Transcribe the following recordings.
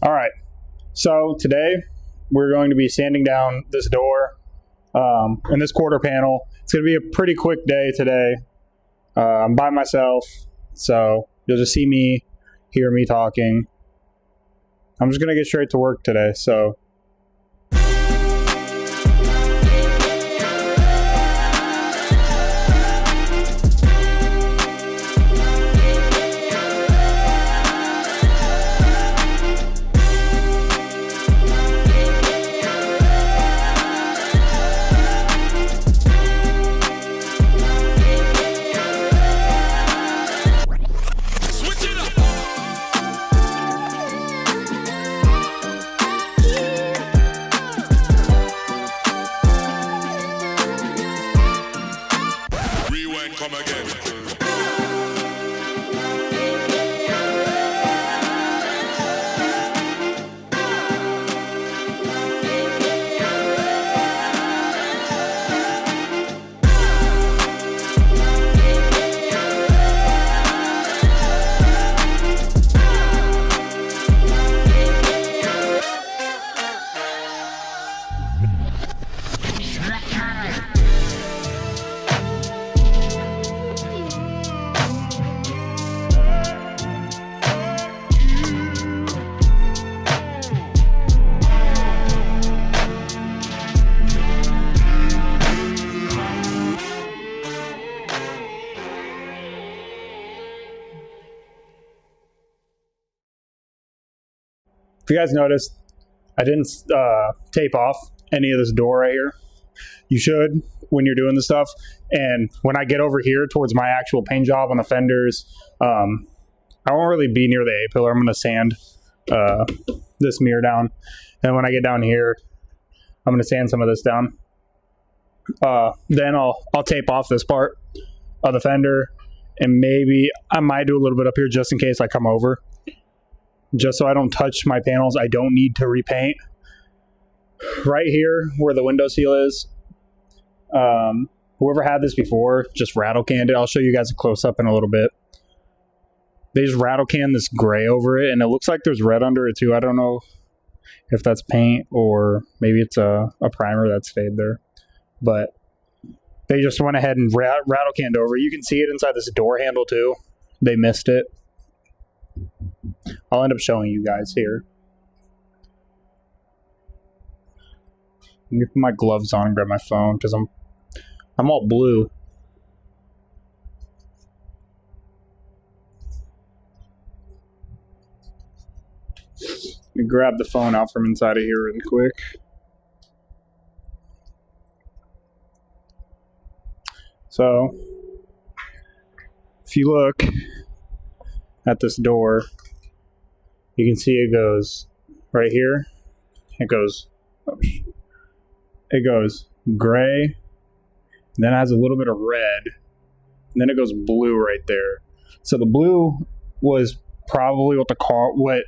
All right, so today we're going to be sanding down this door and this quarter panel. It's going to be a pretty quick day today. I'm by myself, so you'll just see me, hear me talking. I'm just going to get straight to work today, so... Come again. If you guys noticed, I didn't tape off any of this door right here. You should when you're doing this stuff. And when I get over here towards my actual paint job on the fenders, I won't really be near the A-pillar. I'm going to sand this mirror down. And when I get down here, I'm going to sand some of this down. Then I'll tape off this part of the fender. And maybe I might do a little bit up here just in case I come over. Just so I don't touch my panels. I don't need to repaint. Right here where the window seal is, whoever had this before just rattle canned it. I'll show you guys a close-up in a little bit. They just rattle can this gray over it, and it looks like there's red under it too. I don't know if that's paint or maybe it's a primer that's stayed there. But they just went ahead and rattle canned over it. You can see it inside this door handle too. They missed it. I'll end up showing you guys here. Let me put my gloves on and grab my phone because I'm all blue. Let me grab the phone out from inside of here really quick. So, if you look at this door, you can see it goes right here. It goes gray, then it has a little bit of red, and then it goes blue right there. So the blue was probably what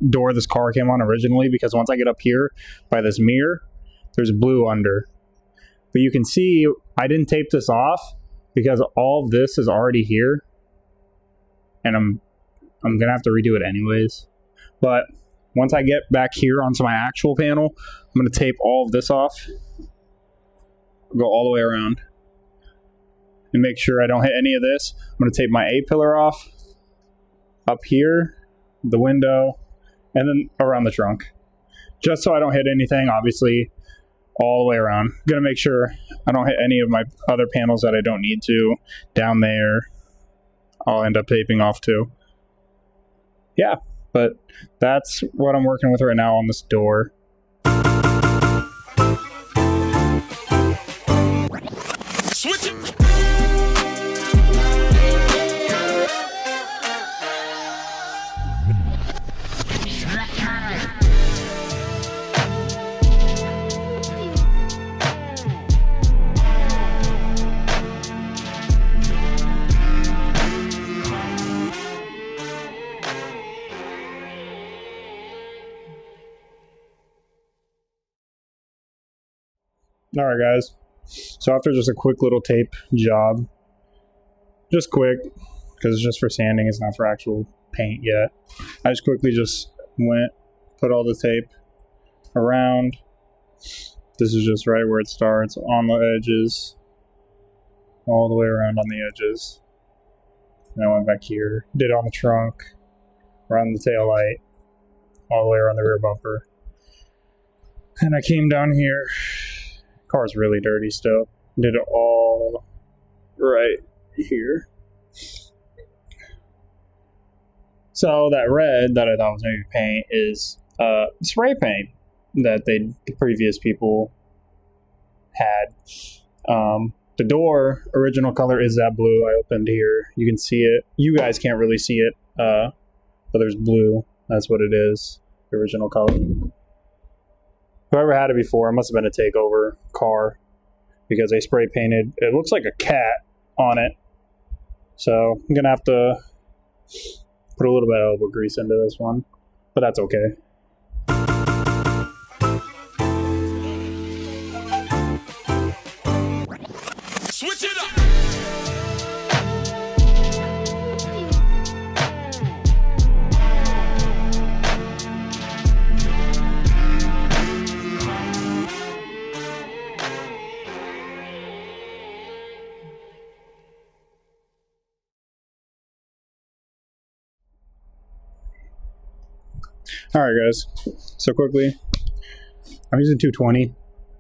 door this car came on originally, because once I get up here by this mirror, there's blue under. But you can see I didn't tape this off because all of this is already here, and I'm gonna have to redo it anyways. But once I get back here onto my actual panel, I'm going to tape all of this off, go all the way around, and make sure I don't hit any of this. I'm going to tape my A-pillar off, up here, the window, and then around the trunk. Just so I don't hit anything, obviously, all the way around. I'm going to make sure I don't hit any of my other panels that I don't need to. Down there, I'll end up taping off too. Yeah. But that's what I'm working with right now on this door. Switch it. All right, guys. So after just a quick little tape job, just quick, because it's just for sanding, it's not for actual paint yet. I just quickly just went, put all the tape around. This is just right where it starts, on the edges, all the way around on the edges. And I went back here, did on the trunk, around the tail light, all the way around the rear bumper. And I came down here. Car's really dirty still. Did it all right here. So that red that I thought was maybe paint is spray paint that the previous people had. The door original color is that blue I opened here. You can see it. You guys can't really see it, but there's blue. That's what it is. The original color. Whoever had it before, it must have been a takeover car because they spray painted. It looks like a cat on it. So I'm gonna have to put a little bit of elbow grease into this one, but that's okay. Switch it up. Alright guys, so quickly, I'm using 220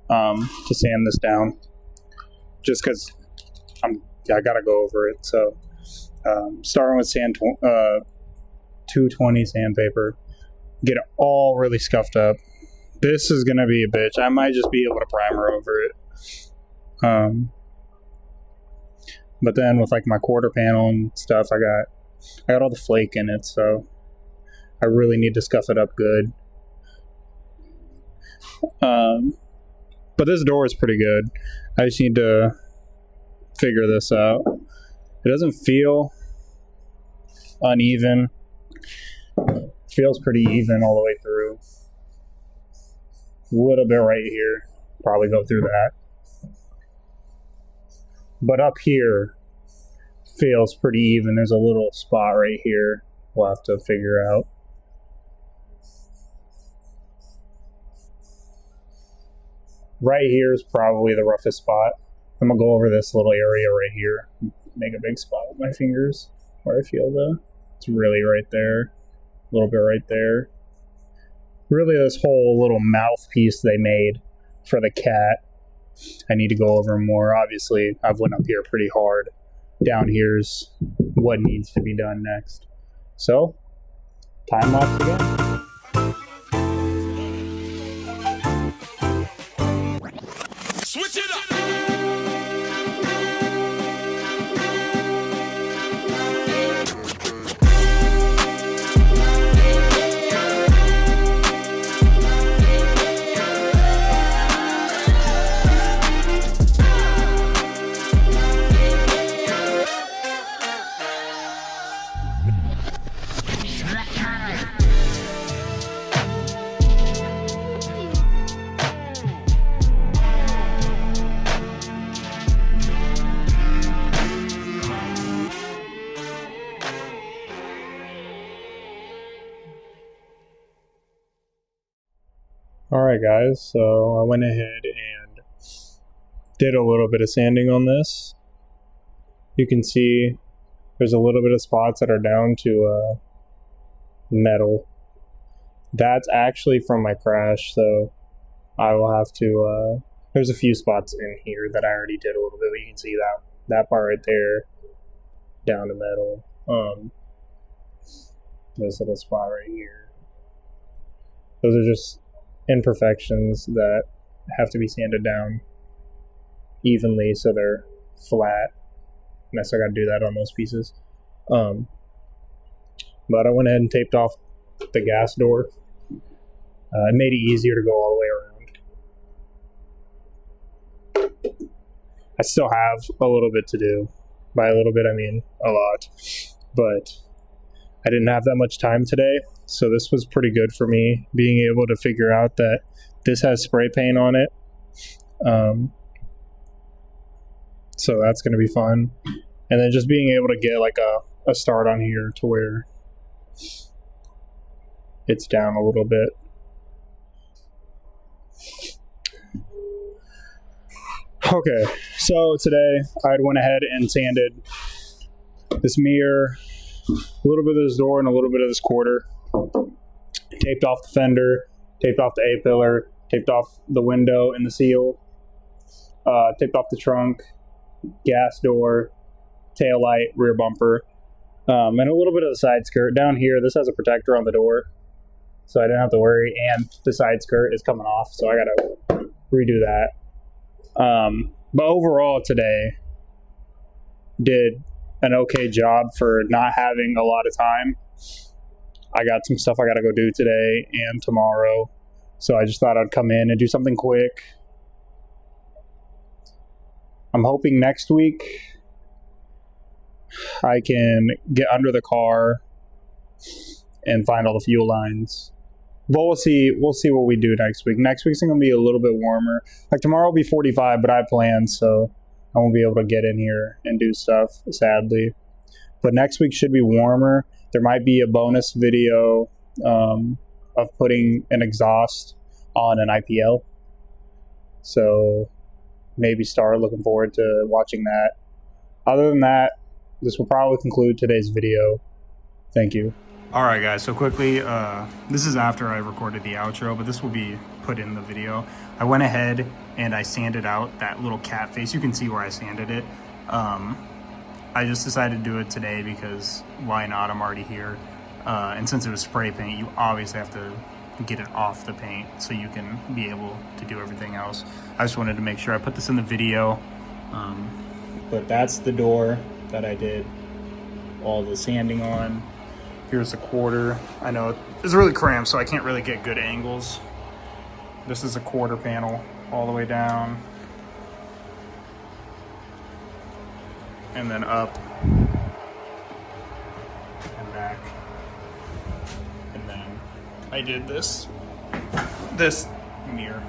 to sand this down, just because I gotta go over it. So starting with 220 sandpaper, get it all really scuffed up. This is gonna be a bitch. I might just be able to primer over it. But then with like my quarter panel and stuff, I got all the flake in it, so I really need to scuff it up good. But this door is pretty good. I just need to figure this out. It doesn't feel uneven. It feels pretty even all the way through. A little bit right here. Probably go through that. But up here feels pretty even. There's a little spot right here we'll have to figure out. Right here is probably the roughest spot. I'm gonna go over this little area right here, make a big spot with my fingers where I feel it's really right there, a little bit right there. Really, this whole little mouthpiece they made for the cat, I need to go over more. Obviously, I've went up here pretty hard. Down here's what needs to be done next. So, time lapse again. Switch it up. Alright guys, so I went ahead and did a little bit of sanding on this. You can see there's a little bit of spots that are down to metal. That's actually from my crash, so I will have to, there's a few spots in here that I already did a little bit, but you can see that part right there, down to metal. This little spot right here. Those are just imperfections that have to be sanded down evenly so they're flat, and I still got to do that on those pieces. But I went ahead and taped off the gas door. It made it easier to go all the way around. I still have a little bit to do. By a little bit I mean a lot, but I didn't have that much time today, so this was pretty good for me, being able to figure out that this has spray paint on it. So that's going to be fun. And then just being able to get like a start on here to where it's down a little bit. Okay, so today I went ahead and sanded this mirror, a little bit of this door, and a little bit of this quarter. Taped off the fender, taped off the A-pillar, taped off the window and the seal, taped off the trunk, gas door, tail light, rear bumper, and a little bit of the side skirt. Down here, this has a protector on the door, so I didn't have to worry, and the side skirt is coming off, so I gotta redo that. But overall today, did an okay job for not having a lot of time. I got some stuff I gotta go do today and tomorrow, so I just thought I'd come in and do something quick. I'm hoping next week I can get under the car and find all the fuel lines. But we'll see what we do next week. Next week's going to be a little bit warmer. Like tomorrow will be 45, but I planned, so I won't be able to get in here and do stuff, sadly. But next week should be warmer. There might be a bonus video of putting an exhaust on an IPL. So maybe start looking forward to watching that. Other than that, this will probably conclude today's video. Thank you. Alright guys, so quickly, this is after I recorded the outro, but this will be put in the video. I went ahead and I sanded out that little cat face. You can see where I sanded it. I just decided to do it today because why not? I'm already here. And since it was spray paint, you obviously have to get it off the paint so you can be able to do everything else. I just wanted to make sure I put this in the video. But that's the door that I did all the sanding on. Here's the quarter. I know it's really cramped, so I can't really get good angles. This is a quarter panel all the way down. And then up. And back. And then I did this mirror.